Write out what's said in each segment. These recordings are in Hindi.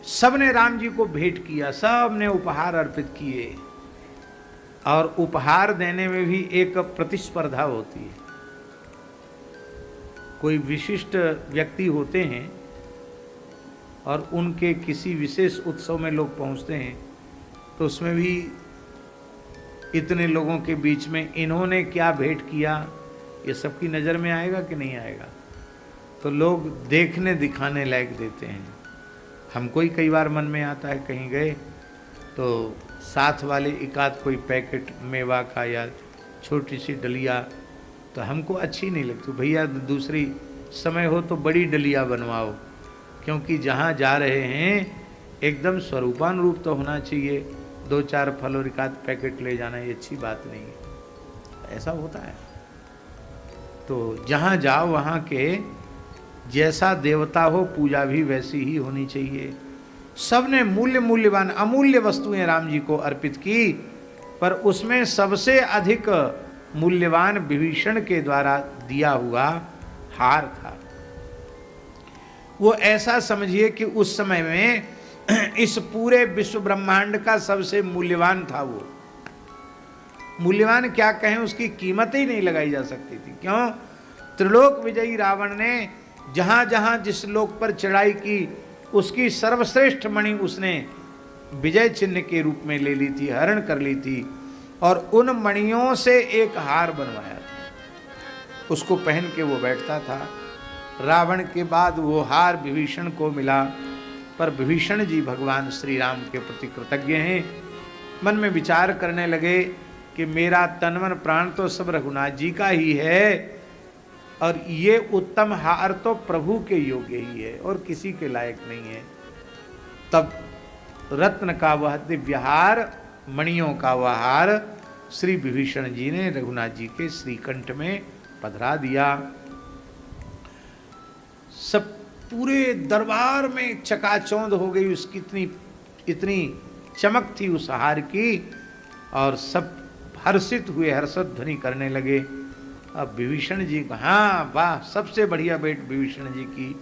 सबने राम जी को भेंट किया, सबने उपहार अर्पित किए। और उपहार देने में भी एक प्रतिस्पर्धा होती है। कोई विशिष्ट व्यक्ति होते हैं और उनके किसी विशेष उत्सव में लोग पहुंचते हैं, तो उसमें भी इतने लोगों के बीच में इन्होंने क्या भेंट किया, ये सबकी नज़र में आएगा कि नहीं आएगा? तो लोग देखने दिखाने लायक देते हैं। हमको ही कई बार मन में आता है, कहीं गए तो साथ वाले एकाध कोई पैकेट मेवा का या छोटी सी डलिया तो हमको अच्छी नहीं लगती। भैया दूसरी समय हो तो बड़ी डलिया बनवाओ, क्योंकि जहाँ जा रहे हैं एकदम स्वरूपानुरूप तो होना चाहिए। 2-4 फल और एकाध पैकेट ले जाना ये अच्छी बात नहीं है, ऐसा होता है। तो जहाँ जाओ वहाँ के जैसा देवता हो पूजा भी वैसी ही होनी चाहिए। सबने मूल्यवान अमूल्य वस्तुएं राम जी को अर्पित की, पर उसमें सबसे अधिक मूल्यवान विभीषण के द्वारा दिया हुआ हार था। वो ऐसा समझिए कि उस समय में इस पूरे विश्व ब्रह्मांड का सबसे मूल्यवान था। वो मूल्यवान क्या कहें, उसकी कीमत ही नहीं लगाई जा सकती थी। क्यों? त्रिलोक विजयी रावण ने जहां जहां जिस लोक पर चढ़ाई की, उसकी सर्वश्रेष्ठ मणि उसने विजय चिन्ह के रूप में ले ली थी, हरण कर ली थी, और उन मणियों से एक हार बनवाया था। उसको पहन के वो बैठता था। रावण के बाद वो हार विभीषण को मिला, पर विभीषण जी भगवान श्री राम के प्रति कृतज्ञ हैं। मन में विचार करने लगे कि मेरा तन मन प्राण तो सब रघुनाथ जी का ही है, और ये उत्तम हार तो प्रभु के योग्य ही है और किसी के लायक नहीं है। तब रत्न का वह दिव्य हार, मणियों का वह हार श्री विभीषण जी ने रघुनाथ जी के श्रीकंठ में पधरा दिया। सब पूरे दरबार में चकाचौंध हो गई, उसकी इतनी चमक थी उस हार की, और सब हर्षित हुए, हर्षध्वनि ध्वनि करने लगे। अब विभीषण जी को, हाँ वाह, सबसे बढ़िया भेंट विभीषण जी की।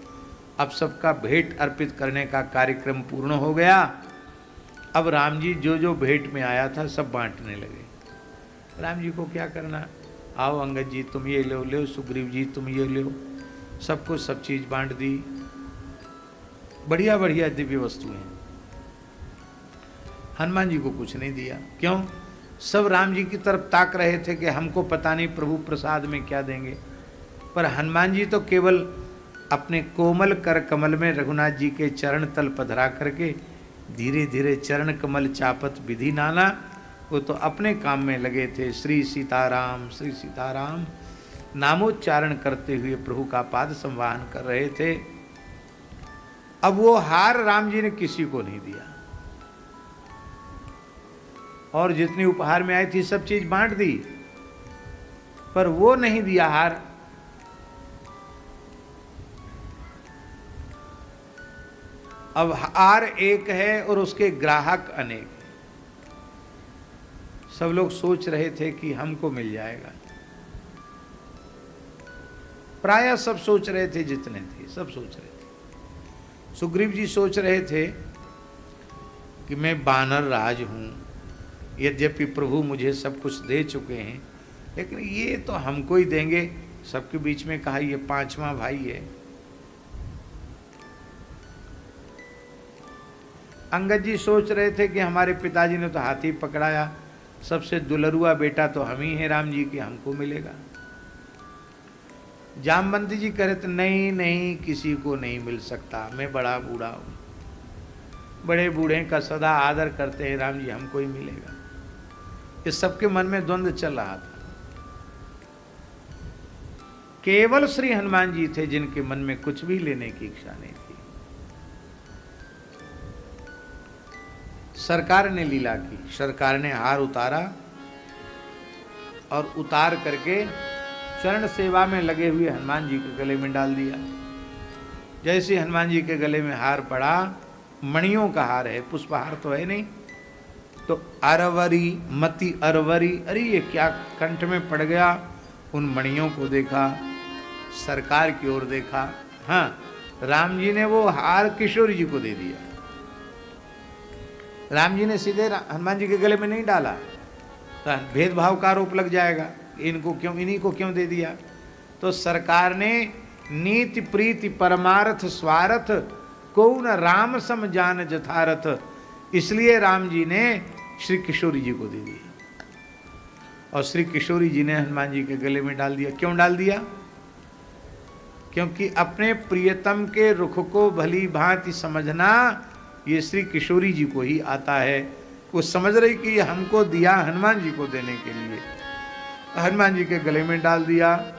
अब सबका भेंट अर्पित करने का कार्यक्रम पूर्ण हो गया। अब राम जी जो जो भेंट में आया था सब बांटने लगे। राम जी को क्या करना, आओ अंगद जी तुम ये लो, लो सुग्रीव जी तुम ये लो, सबको सब चीज बांट दी। बढ़िया बढ़िया दिव्य वस्तुएं। हनुमान जी को कुछ नहीं दिया। क्यों? सब राम जी की तरफ ताक रहे थे कि हमको पता नहीं प्रभु प्रसाद में क्या देंगे। पर हनुमान जी तो केवल अपने कोमल कर कमल में रघुनाथ जी के चरण तल पधरा करके धीरे धीरे चरण कमल चापत विधि नाना, वो तो अपने काम में लगे थे। श्री सीताराम नामोच्चारण करते हुए प्रभु का पाद संवाहन कर रहे थे। अब वो हार राम जी ने किसी को नहीं दिया, और जितनी उपहार में आई थी सब चीज बांट दी, पर वो नहीं दिया हार। अब हार एक है और उसके ग्राहक अनेक। सब लोग सोच रहे थे कि हमको मिल जाएगा। प्रायः सब सोच रहे थे, जितने थे सब सोच रहे थे। सुग्रीव जी सोच रहे थे कि मैं बानर राज हूं, यद्यपि प्रभु मुझे सब कुछ दे चुके हैं, लेकिन ये तो हमको ही देंगे। सबके बीच में कहा ये 5वां भाई है। अंगद जी सोच रहे थे कि हमारे पिताजी ने तो हाथी पकड़ाया, सबसे दुलरुआ बेटा तो हम ही हैं राम जी की, हमको मिलेगा। जामवंती जी कह रहे थे नहीं नहीं, किसी को नहीं मिल सकता, मैं बड़ा बूढ़ा हूं, बड़े बूढ़े का सदा आदर करते हैं राम जी, हमको ही मिलेगा। इस सबके मन में द्वंद्व चल रहा था। केवल श्री हनुमान जी थे जिनके मन में कुछ भी लेने की इच्छा नहीं थी। सरकार ने लीला की, सरकार ने हार उतारा और उतार करके चरण सेवा में लगे हुए हनुमान जी के गले में डाल दिया। जैसे हनुमान जी के गले में हार पड़ा, मणियों का हार है, पुष्पहार तो है नहीं, तो अरवरी मति अरवरी, अरे ये क्या कंठ में पड़ गया। उन मणियों को देखा, सरकार की ओर देखा। हाँ, राम जी ने वो हार किशोर जी को दे दिया। राम जी ने सीधे हनुमान जी के गले में नहीं डाला, तो भेदभाव का आरोप लग जाएगा, इनको क्यों, इन्हीं को क्यों दे दिया। तो सरकार ने नीति प्रीति परमार्थ स्वार्थ को न राम सम जान जथारथ, इसलिए राम जी ने श्री किशोरी जी को दे दिया और श्री किशोरी जी ने हनुमान जी के गले में डाल दिया। क्यों डाल दिया? क्योंकि अपने प्रियतम के रुख को भली भांति समझना ये श्री किशोरी जी को ही आता है। वो समझ रही कि ये हमको दिया हनुमान जी को देने के लिए, हनुमान जी के गले में डाल दिया।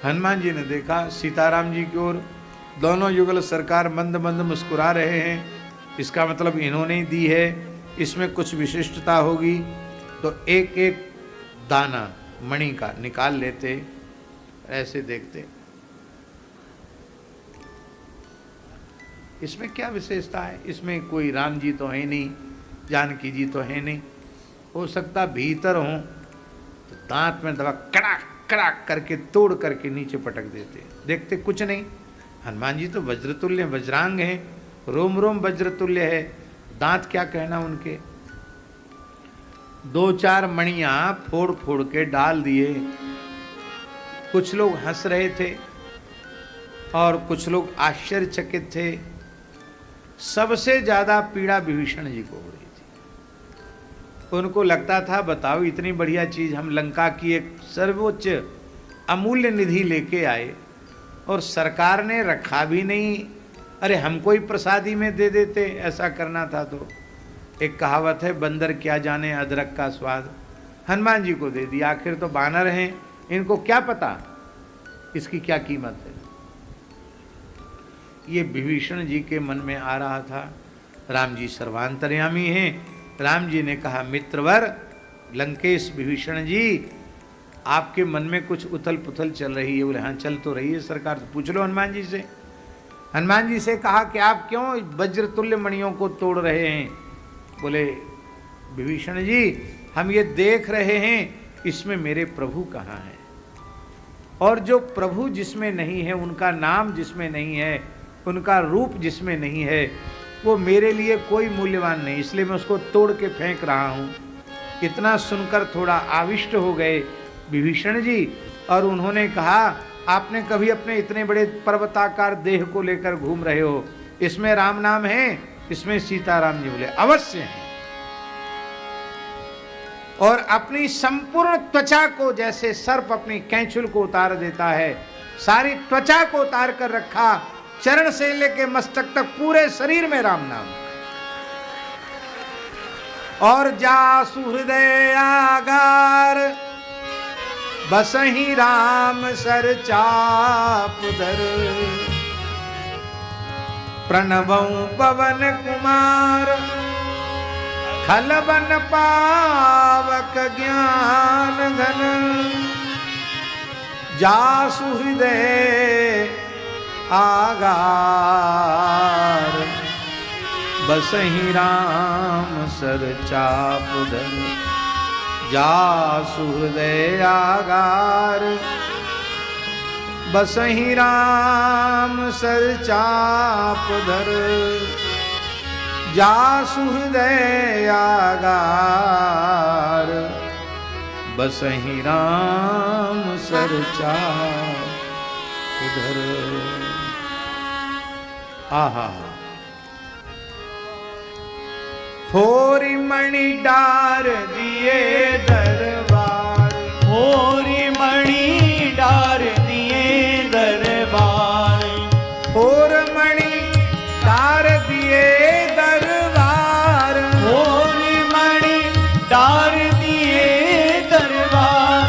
हनुमान जी ने देखा सीताराम जी की ओर, दोनों युगल सरकार मंद मंद मुस्कुरा रहे हैं, इसका मतलब इन्होंने ही दी है, इसमें कुछ विशिष्टता होगी। तो एक एक दाना मणि का निकाल लेते, ऐसे देखते इसमें क्या विशेषता है, इसमें कोई राम जी तो है नहीं, जानकी जी तो है नहीं, हो सकता भीतर हो, तो दांत में दबा कड़ाक कड़ाक करके तोड़ करके नीचे पटक देते, देखते कुछ नहीं। हनुमान जी तो वज्रतुल्य वज्रांग हैं, रोम रोम वज्रतुल्य है, दांत क्या कहना उनके। दो चार मणियां फोड़ फोड़ के डाल दिए। कुछ लोग हंस रहे थे और कुछ लोग आश्चर्यचकित थे। सबसे ज्यादा पीड़ा विभीषण जी को हो रही थी। उनको लगता था बताओ इतनी बढ़िया चीज हम लंका की एक सर्वोच्च अमूल्य निधि लेके आए और सरकार ने रखा भी नहीं, अरे हमको ही प्रसादी में दे देते, ऐसा करना था। तो एक कहावत है, बंदर क्या जाने अदरक का स्वाद, हनुमान जी को दे दिया, आखिर तो बानर हैं, इनको क्या पता इसकी क्या कीमत है। ये विभीषण जी के मन में आ रहा था। राम जी सर्वांतर्यामी हैं। राम जी ने कहा मित्रवर लंकेश विभीषण जी, आपके मन में कुछ उथल पुथल चल रही है। बोले हाँ चल तो रही है सरकार, तो पूछ लो हनुमान जी से। हनुमान जी से कहा कि आप क्यों वज्रतुल्य मणियों को तोड़ रहे हैं। बोले विभीषण जी हम ये देख रहे हैं इसमें मेरे प्रभु कहाँ हैं, और जो प्रभु जिसमें नहीं है, उनका नाम जिसमें नहीं है, उनका रूप जिसमें नहीं है, वो मेरे लिए कोई मूल्यवान नहीं, इसलिए मैं उसको तोड़ के फेंक रहा हूँ। इतना सुनकर थोड़ा आविष्ट हो गए विभीषण जी और उन्होंने कहा आपने कभी अपने इतने बड़े पर्वताकार देह को लेकर घूम रहे हो, इसमें राम नाम है, इसमें सीताराम जी। बोले अवश्य है। और अपनी संपूर्ण त्वचा को, जैसे सर्प अपनी कैंचुल को उतार देता है, सारी त्वचा को उतार कर रखा, चरण से लेके मस्तक तक पूरे शरीर में राम नाम। और जासु हृदय आगार बसहि राम सर चाप धर, प्रणवं पवन कुमार खलबन पावक ज्ञान घन, जासु हृदय आगार बसहि राम सर चाप धर, जासु हृदय आगार बसहि राम सर चाप धर, जासु हृदय आगार बसहि राम सर चाप धर। आहा फोरी मणि डार दिए दरबार, फोरी मणि डार दिए दरबार, फोर मणि डार दिए दरबार, फोरी मणि डार दिए दरबार,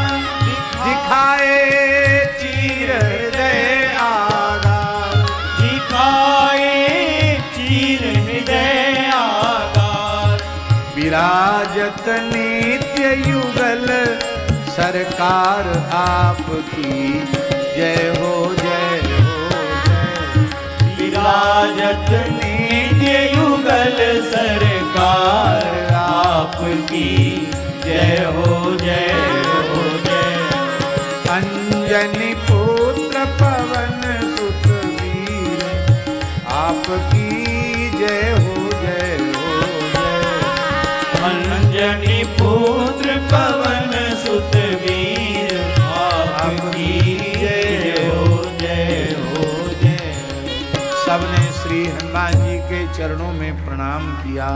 दिखाए चीर हृदय आगार, दिखाए चीर हृदय आगार, विराजत नित्य युगल सरकार आपकी, जय हो जय हो जय। विराजत नित्य युगल सरकार आपकी, जय हो जय हो जय। अंजनी पुत्र पवन सुत वीर आपकी, जय हो जय हो जय। धरणी पुत्र पवन सुत वीर आपकी जय हो जय हो जय। सबने श्री हनुमान जी के चरणों में प्रणाम किया।